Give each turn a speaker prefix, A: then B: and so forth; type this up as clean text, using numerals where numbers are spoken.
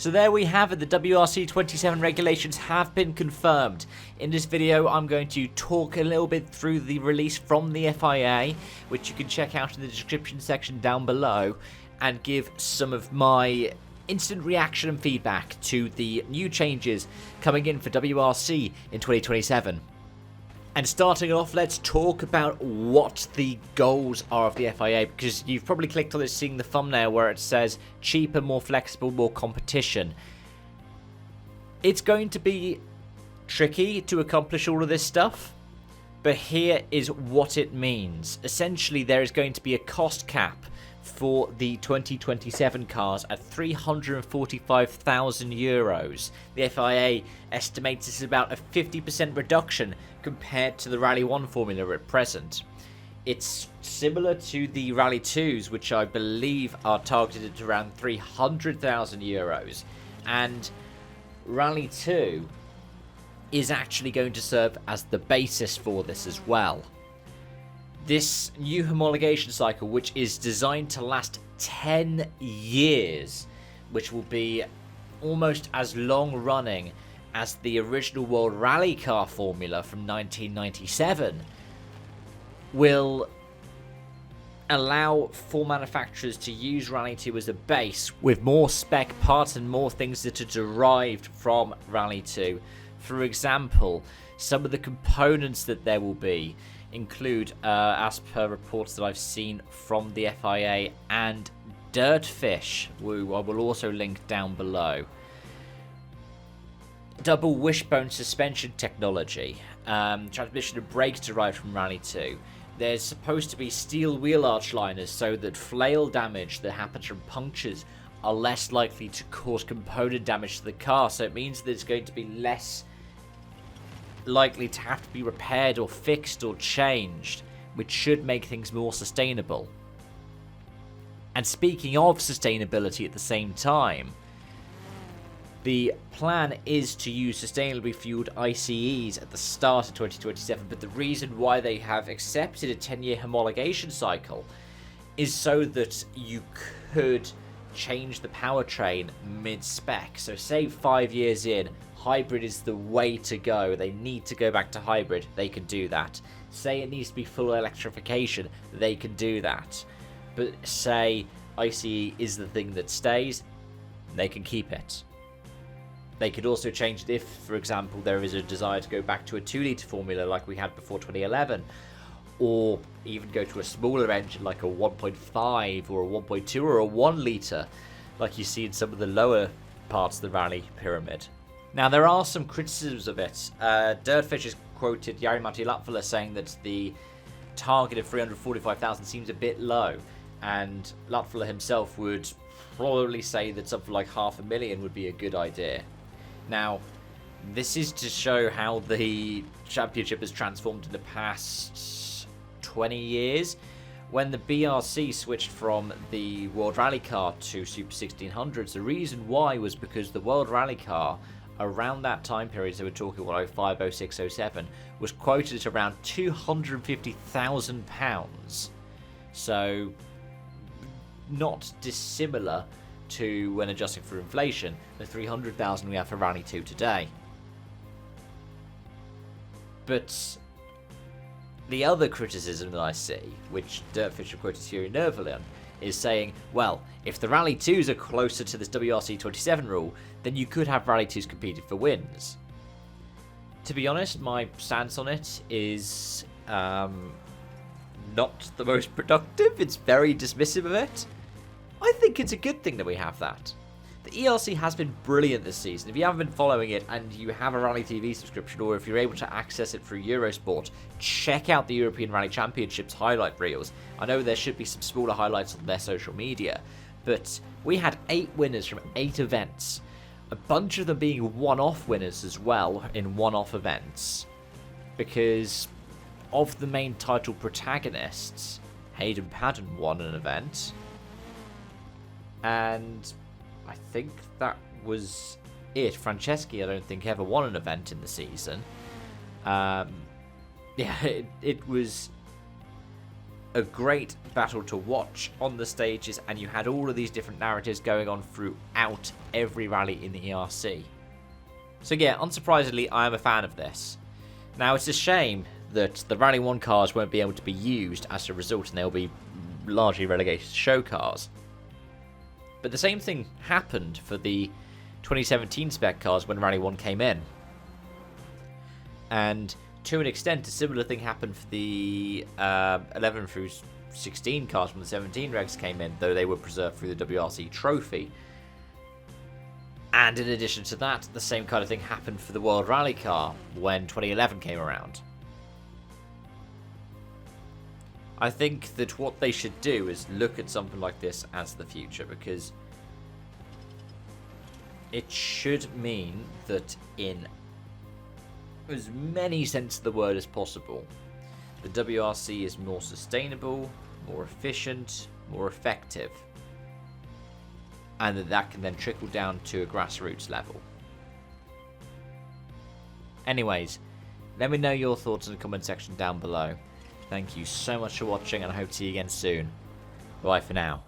A: So there we have it, the WRC27 regulations have been confirmed. In this video I'm going to talk a little bit through the release from the FIA, which you can check out in the description section down below, and give some of my instant reaction and feedback to the new changes coming in for WRC in 2027. And starting off, let's talk about what the goals are of the FIA, because you've probably clicked on this seeing the thumbnail where it says cheaper, more flexible, more competition. It's going to be tricky to accomplish all of this stuff, but here is what it means. Essentially, there is going to be a cost cap for the 2027 cars at €345,000. The FIA estimates this is about a 50% reduction compared to the Rally 1 formula at present. It's similar to the Rally 2s, which I believe are targeted at around €300,000, and Rally 2 is actually going to serve as the basis for this as well. This new homologation cycle, which is designed to last 10 years, which will be almost as long running as the original World Rally Car formula from 1997, will allow for manufacturers to use Rally 2 as a base with more spec parts and more things that are derived from Rally 2. For example, some of the components that there will be include, as per reports that I've seen from the FIA and Dirtfish, who I will also link down below. Double wishbone suspension technology, transmission and brakes derived from Rally 2. There's supposed to be steel wheel arch liners so that flail damage that happens from punctures are less likely to cause component damage to the car, so it means that it's going to be less likely to have to be repaired or fixed or changed, which should make things more sustainable. And speaking of sustainability at the same time, the plan is to use sustainably fueled ICEs at the start of 2027, but the reason why they have accepted a 10-year homologation cycle is so that you could change the powertrain mid-spec. So say 5 years in, hybrid is the way to go, they need to go back to hybrid, they can do that. Say it needs to be full electrification, they can do that. But say ICE is the thing that stays, they can keep it. They could also change it if, for example, there is a desire to go back to a 2-litre formula like we had before 2011, or even go to a smaller engine like a 1.5 or a 1.2 or a 1 litre like you see in some of the lower parts of the rally pyramid. Now, there are some criticisms of it. Dirtfish has quoted Jari-Matti Latvala saying that the target of 345,000 seems a bit low, and Latvala himself would probably say that something like 500,000 would be a good idea. Now, this is to show how the championship has transformed in the past 20 years. When the BRC switched from the World Rally Car to Super 1600s, the reason why was because the World Rally Car around that time period, so we're talking what, 05, 06, 07, was quoted at around £250,000. So not dissimilar to, when adjusting for inflation, the 300,000 we have for Rally 2 today. But the other criticism that I see, which Dirtfish quoted Thierry Neuvillon, is saying, well, if the Rally 2s are closer to this WRC27 rule, then you could have Rally 2s competing for wins. To be honest, my stance on it is not the most productive. It's very dismissive of it. I think it's a good thing that we have that. The ERC has been brilliant this season. If you haven't been following it and you have a Rally TV subscription, or if you're able to access it through Eurosport, check out the European Rally Championships highlight reels. I know there should be some smaller highlights on their social media, but we had 8 winners from 8 events. A bunch of them being one-off winners as well in one-off events. Because of the main title protagonists, Hayden Paddon won an event. And I think that was it. Franceschi, I don't think, ever won an event in the season. It was a great battle to watch on the stages, and you had all of these different narratives going on throughout every rally in the ERC. So yeah, unsurprisingly, I am a fan of this. Now, it's a shame that the Rally 1 cars won't be able to be used as a result, and they'll be largely relegated to show cars. But the same thing happened for the 2017 spec cars when Rally 1 came in. And to an extent, a similar thing happened for the 11 through 16 cars when the 17 regs came in, though they were preserved through the WRC trophy. And in addition to that, the same kind of thing happened for the World Rally car when 2011 came around. I think that what they should do is look at something like this as the future, because it should mean that in as many sense of the word as possible, the WRC is more sustainable, more efficient, more effective, and that can then trickle down to a grassroots level. Anyways, let me know your thoughts in the comment section down below. Thank you so much for watching, and I hope to see you again soon. Bye for now.